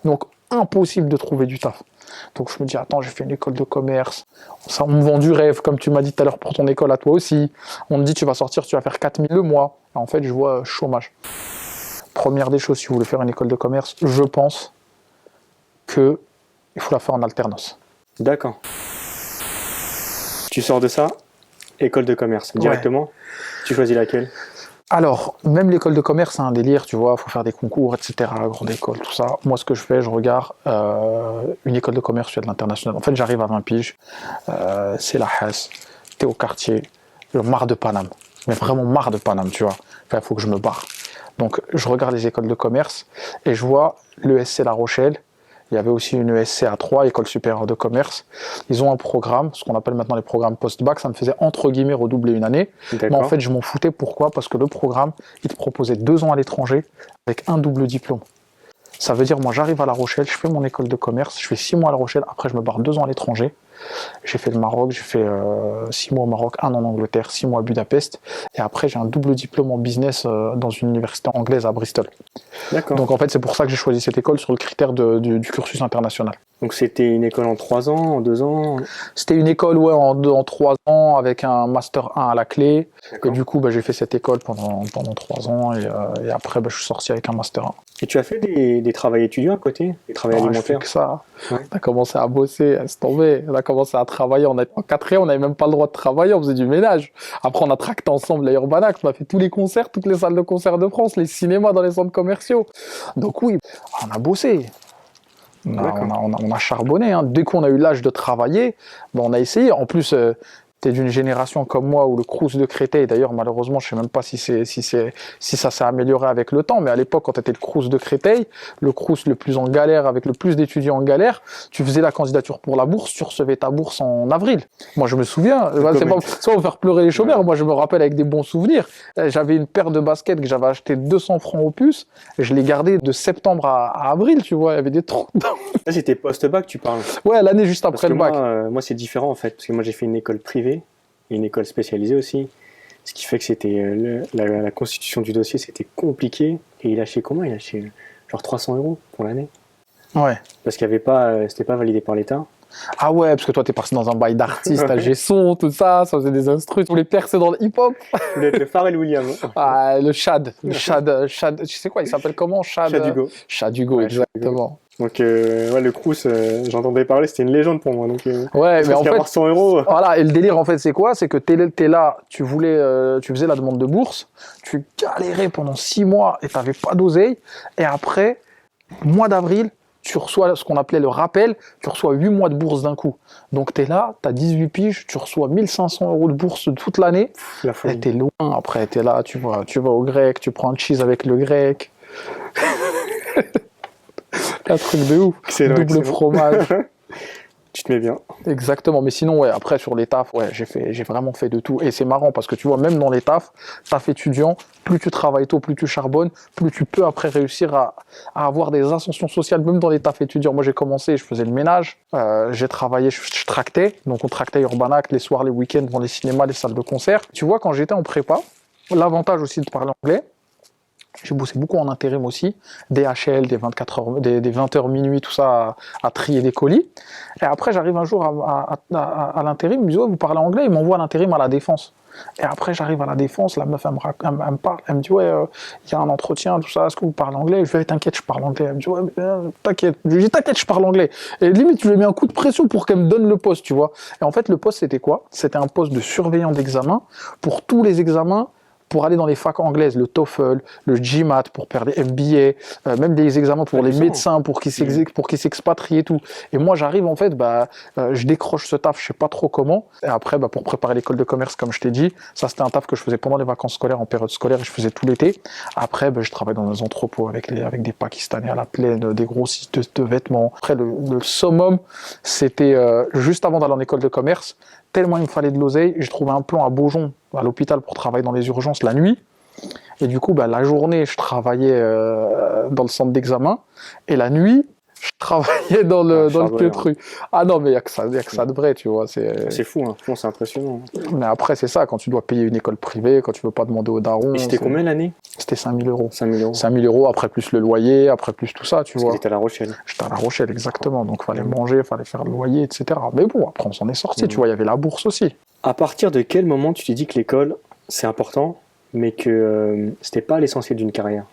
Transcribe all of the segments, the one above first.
Donc, impossible de trouver du taf. Donc, je me dis, attends, j'ai fait une école de commerce. Ça, on me vend du rêve, comme tu m'as dit tout à l'heure pour ton école à toi aussi. On me dit, tu vas sortir, tu vas faire 4 000 le mois. Et en fait, je vois chômage. Première des choses, si vous voulez faire une école de commerce, je pense qu'il faut la faire en alternance. D'accord. Tu sors de ça, école de commerce, directement. Ouais. Tu choisis laquelle? Alors, même l'école de commerce, c'est un délire, tu vois, il faut faire des concours, etc., grande école, tout ça. Moi, ce que je fais, je regarde une école de commerce, il y a de l'international. En fait, j'arrive à 20 piges, c'est la Hesse, t'es au quartier, marre de Paname, mais vraiment marre de Paname, tu vois. Il faut que je me barre. Donc, je regarde les écoles de commerce et je vois l'ESC La Rochelle. Il y avait aussi une ESC à 3, École supérieure de commerce. Ils ont un programme, ce qu'on appelle maintenant les programmes post-bac. Ça me faisait entre guillemets redoubler une année. Mais en fait, je m'en foutais. Pourquoi? Parce que le programme, il te proposait 2 ans à l'étranger avec un double diplôme. Ça veut dire, moi, j'arrive à La Rochelle, je fais mon école de commerce, je fais 6 mois à La Rochelle, après je me barre 2 ans à l'étranger. J'ai fait le Maroc, j'ai fait 6 mois au Maroc, 1 an en Angleterre, 6 mois à Budapest. Et après, j'ai un double diplôme en business dans une université anglaise à Bristol. D'accord. Donc en fait, c'est pour ça que j'ai choisi cette école sur le critère du cursus international. Donc c'était une école en 3 ans, en 2 ans? C'était une école en 3 ans avec un master 1 à la clé. Et du coup, j'ai fait cette école pendant 3 ans et après, je suis sorti avec un master 1. Et tu as fait des travaux étudiants à côté? Des travaux alimentaires? Je fais que ça. Ouais. On a commencé à bosser, à se tomber. On a commencé à travailler. En 4e, on n'avait même pas le droit de travailler, on faisait du ménage. Après, on a tracté ensemble la Urbanax. On a fait tous les concerts, toutes les salles de concert de France, les cinémas dans les centres commerciaux. Donc oui, on a bossé. On a charbonné. Hein. Dès qu'on a eu l'âge de travailler, on a essayé. En plus, t'es d'une génération comme moi où le Crous de Créteil, d'ailleurs malheureusement je sais même pas si ça s'est amélioré avec le temps, mais à l'époque quand tu étais le Crous de Créteil, le Crous le plus en galère, avec le plus d'étudiants en galère, tu faisais la candidature pour la bourse, tu recevais ta bourse en avril. Moi je me souviens, c'est pas ça va faire pleurer les chômeurs, moi je me rappelle avec des bons souvenirs. J'avais une paire de baskets que j'avais acheté 200 francs au puce, et je l'ai gardé de septembre à avril, tu vois, il y avait des trous. Ça c'était post-bac tu parles? Ouais, l'année juste après le bac. Moi c'est différent en fait, parce que moi j'ai fait une école privée, et une école spécialisée aussi, ce qui fait que c'était la constitution du dossier c'était compliqué, et il lâchait comment? Il lâchait genre 300 € pour l'année. Ouais. Parce qu'il y avait pas, c'était pas validé par l'État. Ah ouais, parce que toi t'es parti dans un bail d'artiste, AG son, tout ça, ça faisait des instrus, tu voulais percer dans le hip-hop. Je voulais être le Pharrell Williams. Ah, le Chad, tu sais quoi, il s'appelle comment? Chad Hugo. Chad Hugo, ouais, exactement. Donc ouais, le Crous, j'entendais parler, c'était une légende pour moi. Donc, ouais, mais en fait, 100 €. Voilà, et le délire en fait c'est quoi? C'est que t'es là, tu faisais la demande de bourse, tu galérais pendant 6 mois et t'avais pas d'oseille, et après, mois d'avril, tu reçois ce qu'on appelait le rappel, tu reçois 8 mois de bourse d'un coup. Donc t'es là, t'as 18 piges, tu reçois 1 500 € de bourse toute l'année, et t'es loin après, t'es là, tu vas au grec, tu prends un cheese avec le grec. Un truc de ouf, double fromage. Tu te mets bien. Exactement, mais sinon, ouais, après sur les tafs, ouais, j'ai vraiment fait de tout. Et c'est marrant parce que tu vois, même dans les taf étudiant, plus tu travailles tôt, plus tu charbonnes, plus tu peux après réussir à avoir des ascensions sociales, même dans les taf étudiants. Moi, j'ai commencé, je faisais le ménage, j'ai travaillé, je tractais, donc on tractait Urbanac les soirs, les week-ends, dans les cinémas, les salles de concert. Tu vois, quand j'étais en prépa, l'avantage aussi de parler anglais, j'ai bossé beaucoup en intérim aussi, DHL, des 24 heures, des 20 heures minuit, tout ça, à trier des colis. Et après, j'arrive un jour à l'intérim, ils me disent, ouais, vous parlez anglais, ils m'envoient à l'intérim à la Défense. Et après, j'arrive à la Défense, la meuf, elle me parle, elle me dit, ouais, il y a un entretien, tout ça, est-ce que vous parlez anglais? Je lui dis, t'inquiète, je parle anglais. Elle me dit, ouais, t'inquiète. Je lui dis, t'inquiète, je parle anglais. Et limite, je lui ai mis un coup de pression pour qu'elle me donne le poste, tu vois. Et en fait, le poste, c'était quoi? C'était un poste de surveillant d'examen pour tous les examens, pour aller dans les facs anglaises, le TOEFL, le GMAT, pour faire des MBA, même des examens pour les médecins, pour qu'ils s'expatrient et tout. Et moi, j'arrive, en fait, je décroche ce taf, je sais pas trop comment. Et après, pour préparer l'école de commerce, comme je t'ai dit, ça, c'était un taf que je faisais pendant les vacances scolaires, en période scolaire, et je faisais tout l'été. Après, je travaille dans des entrepôts avec des Pakistanais à la plaine, des gros sites de vêtements. Après, le summum, c'était juste avant d'aller en école de commerce, tellement il me fallait de l'oseille, j'ai trouvé un plan à Beaujon, à l'hôpital, pour travailler dans les urgences la nuit. Et du coup, la journée, je travaillais dans le centre d'examen. Et la nuit, je travailler dans le charbonner, pieu-tru. Ah non, mais il n'y a que ça de vrai, tu vois. C'est fou, hein. Franchement, c'est impressionnant. Mais après, c'est ça, quand tu dois payer une école privée, quand tu veux pas demander au daron. Et c'était combien l'année? C'était 5 000 euros. 5 000 euros. 5 000 euros, après plus le loyer, après plus tout ça, tu Parce vois. que t'étais à La Rochelle. J'étais à La Rochelle, exactement. Donc, fallait manger, fallait faire le loyer, etc. Mais bon, après, on s'en est sorti, tu vois. Il y avait la bourse aussi. À partir de quel moment tu t'es dit que l'école, c'est important, mais que c'était pas l'essentiel d'une carrière?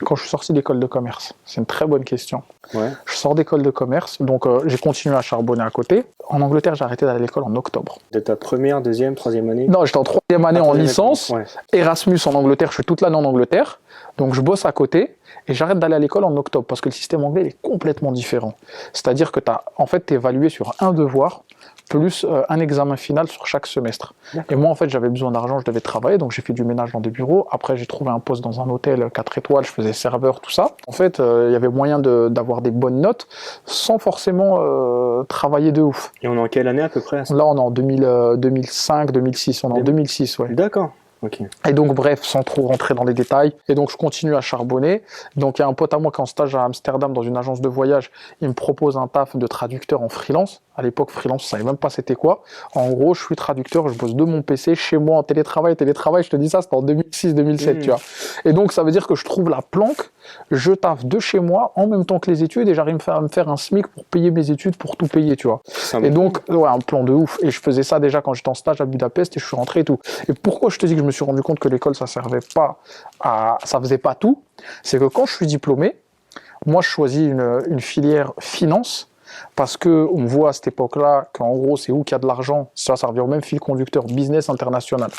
Quand je suis sorti d'école de commerce, c'est une très bonne question. Ouais. Je sors d'école de commerce, donc j'ai continué à charbonner à côté. En Angleterre, j'ai arrêté d'aller à l'école en octobre. De ta première, deuxième, troisième année? Non, j'étais en troisième année en troisième licence. année, ouais. Erasmus en Angleterre, je fais toute l'année en Angleterre. Donc je bosse à côté et j'arrête d'aller à l'école en octobre parce que le système anglais il est complètement différent. C'est-à-dire que t'es évalué sur un devoir plus un examen final sur chaque semestre. Et moi, en fait, j'avais besoin d'argent, je devais travailler, donc j'ai fait du ménage dans des bureaux. Après, j'ai trouvé un poste dans un hôtel 4 étoiles, je faisais serveur, tout ça. En fait, il y avait moyen d'avoir des bonnes notes sans forcément travailler de ouf. Et on est en quelle année à peu près? Là, on est en 2005, 2006. On est en 2006, ouais. D'accord. Okay. Et donc, bref, sans trop rentrer dans les détails. Et donc, je continue à charbonner. Donc, il y a un pote à moi qui est en stage à Amsterdam dans une agence de voyage. Il me propose un taf de traducteur en freelance. À l'époque, freelance, je savais même pas c'était quoi. En gros, je suis traducteur, je bosse de mon PC chez moi en télétravail. Télétravail, je te dis ça, c'était en 2006-2007, tu vois. Et donc, ça veut dire que je trouve la planque, je taffe de chez moi en même temps que les études et j'arrive à me faire un SMIC pour payer mes études, pour tout payer, tu vois. Et donc, ouais, un plan de ouf. Et je faisais ça déjà quand j'étais en stage à Budapest et je suis rentré et tout. Et pourquoi je te dis que je me suis rendu compte que l'école, ça servait pas ça faisait pas tout, c'est que quand je suis diplômé, moi, je choisis une filière finance. Parce que on voit à cette époque-là qu'en gros, c'est où qu'il y a de l'argent. Ça revient au même fil conducteur, business international.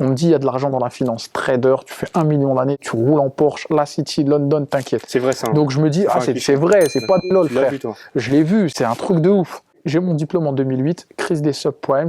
On me dit, il y a de l'argent dans la finance. Trader, tu fais 1 million l'année, tu roules en Porsche, la City, London, t'inquiète. C'est vrai ça. Hein. Donc je me dis, c'est vrai, c'est pas des lol, frère. Vu, toi. Je l'ai vu, c'est un truc de ouf. J'ai mon diplôme en 2008, crise des subprimes.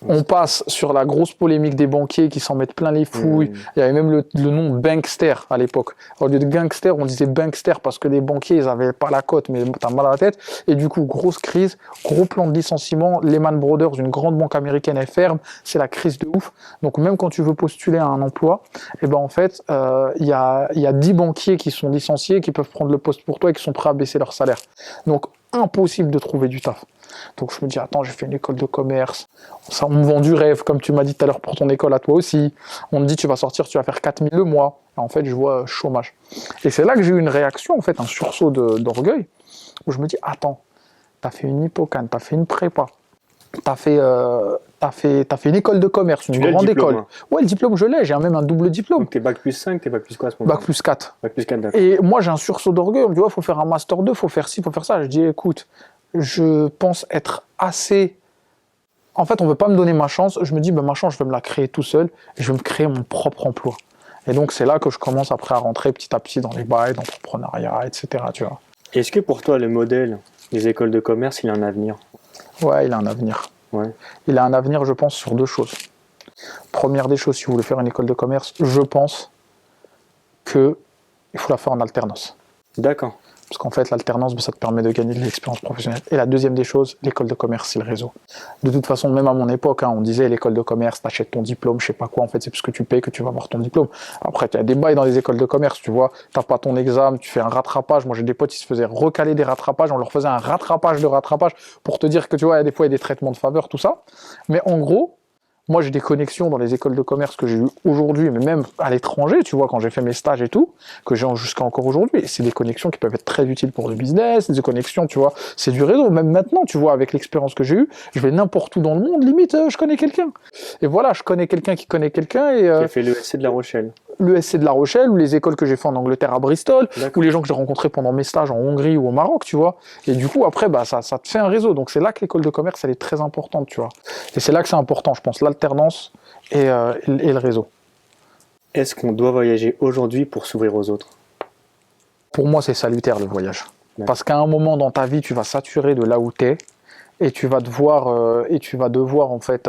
On passe sur la grosse polémique des banquiers qui s'en mettent plein les fouilles. Il y avait même le nom bankster à l'époque. Au lieu de gangster, on disait bankster parce que les banquiers, ils avaient pas la cote, mais t'as mal à la tête. Et du coup, grosse crise, gros plan de licenciement. Lehman Brothers, une grande banque américaine, est ferme. C'est la crise de ouf. Donc même quand tu veux postuler à un emploi, et ben en fait, il y a 10 banquiers qui sont licenciés, qui peuvent prendre le poste pour toi et qui sont prêts à baisser leur salaire. Donc impossible de trouver du taf. Donc je me dis, attends, j'ai fait une école de commerce, ça, on me vend du rêve, comme tu m'as dit tout à l'heure pour ton école à toi aussi. On me dit, tu vas sortir, tu vas faire 4 000 le mois. Et en fait, je vois chômage. Et c'est là que j'ai eu une réaction, en fait, un sursaut d'orgueil, où je me dis, attends, t'as fait une hippocane, t'as fait une prépa, t'as fait une école de commerce, une grande école. Hein. Ouais, le diplôme, je l'ai, j'ai même un double diplôme. Donc t'es bac plus 5, t'es bac plus quoi à ce moment-là? Bac plus 4. Bac plus 4, d'accord. Et moi, j'ai un sursaut d'orgueil, on me dit, ouais, faut faire un master 2, faut faire ci, faut faire ça. Je dis, écoute, je pense être assez... En fait, on ne veut pas me donner ma chance. Je me dis, ma chance, je vais me la créer tout seul. Et je vais me créer mon propre emploi. Et donc, c'est là que je commence après à rentrer petit à petit dans les bails, d'entrepreneuriat, etc. Tu vois. Est-ce que pour toi, le modèle des écoles de commerce, il a un avenir? Ouais, il a un avenir. Ouais. Il a un avenir, je pense, sur 2 choses. Première des choses, si vous voulez faire une école de commerce, je pense qu'il faut la faire en alternance. D'accord. Parce qu'en fait, l'alternance, ça te permet de gagner de l'expérience professionnelle. Et la deuxième des choses, l'école de commerce, c'est le réseau. De toute façon, même à mon époque, on disait l'école de commerce, t'achètes ton diplôme, je sais pas quoi, en fait, c'est parce que tu payes que tu vas avoir ton diplôme. Après, il y a des bails dans les écoles de commerce, tu vois, t'as pas ton examen, tu fais un rattrapage. Moi, j'ai des potes, ils se faisaient recaler des rattrapages, on leur faisait un rattrapage de rattrapage pour te dire que, tu vois, des fois, il y a des traitements de faveur, tout ça. Mais en gros, moi, j'ai des connexions dans les écoles de commerce que j'ai eues aujourd'hui, mais même à l'étranger, tu vois, quand j'ai fait mes stages et tout, que j'ai jusqu'à encore aujourd'hui. C'est des connexions qui peuvent être très utiles pour le business, des connexions, tu vois, c'est du réseau. Même maintenant, tu vois, avec l'expérience que j'ai eue, je vais n'importe où dans le monde, limite, je connais quelqu'un. Et voilà, je connais quelqu'un qui connaît quelqu'un. Et, qui a fait l'ESC de La Rochelle. L'ESC de La Rochelle, ou les écoles que j'ai fait en Angleterre à Bristol, ou les gens que j'ai rencontrés pendant mes stages en Hongrie ou au Maroc, tu vois. Et du coup, après, ça te fait un réseau. Donc c'est là que l'école de commerce, elle est très importante, tu vois. Et c'est là que c'est important, je pense, l'alternance et le réseau. Est-ce qu'on doit voyager aujourd'hui pour s'ouvrir aux autres? Pour moi, c'est salutaire le voyage. Parce qu'à un moment dans ta vie, tu vas saturer de là où tu es et tu vas devoir en fait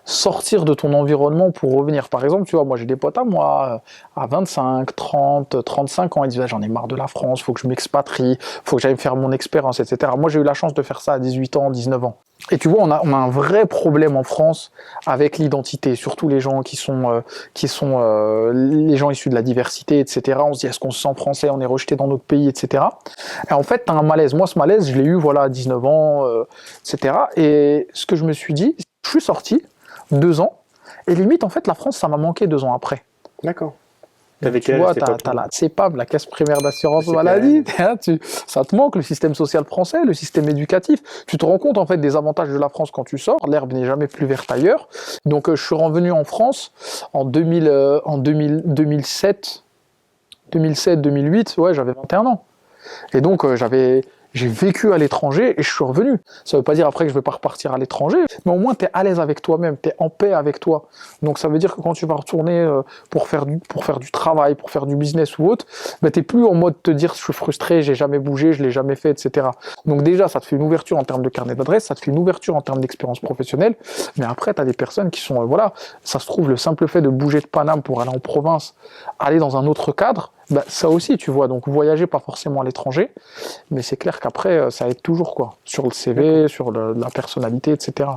sortir de ton environnement pour revenir. Par exemple, tu vois, moi j'ai des potes à moi à 25, 30, 35 ans, ils disent j'en ai marre de la France, faut que je m'expatrie, faut que j'aille faire mon expérience, etc. Moi j'ai eu la chance de faire ça à 18 ans, 19 ans. Et tu vois, on a un vrai problème en France avec l'identité, surtout les gens les gens issus de la diversité, etc. On se dit, est-ce qu'on se sent français, on est rejeté dans notre pays, etc. Et en fait, tu as un malaise. Moi, ce malaise, je l'ai eu, voilà, à 19 ans, etc. Et ce que je me suis dit, je suis sorti, 2 ans, et limite, en fait, la France, ça m'a manqué 2 ans après. D'accord. T'avais Tu quel âge à vois, cette t'as époque-là? la CEPAM, la caisse primaire d'assurance C'est maladie, clair. ça te manque, le système social français, le système éducatif. Tu te rends compte en fait des avantages de la France quand tu sors, l'herbe n'est jamais plus verte ailleurs. Donc je suis revenu en France en 2007, ouais, j'avais 21 ans. Et donc j'ai vécu à l'étranger et je suis revenu. Ça veut pas dire après que je vais pas repartir à l'étranger, mais au moins tu es à l'aise avec toi-même, tu es en paix avec toi. Donc ça veut dire que quand tu vas retourner pour faire du travail, pour faire du business ou autre, ben, tu n'es plus en mode te dire je suis frustré, j'ai jamais bougé, je l'ai jamais fait, etc. Donc déjà, ça te fait une ouverture en termes de carnet d'adresse, ça te fait une ouverture en termes d'expérience professionnelle, mais après, tu as des personnes qui sont, voilà, ça se trouve, le simple fait de bouger de Paname pour aller en province, aller dans un autre cadre, ben, ça aussi, tu vois, donc voyager pas forcément à l'étranger, mais c'est clair qu'après, ça aide toujours, quoi, sur le D'accord. CV, sur la personnalité, etc.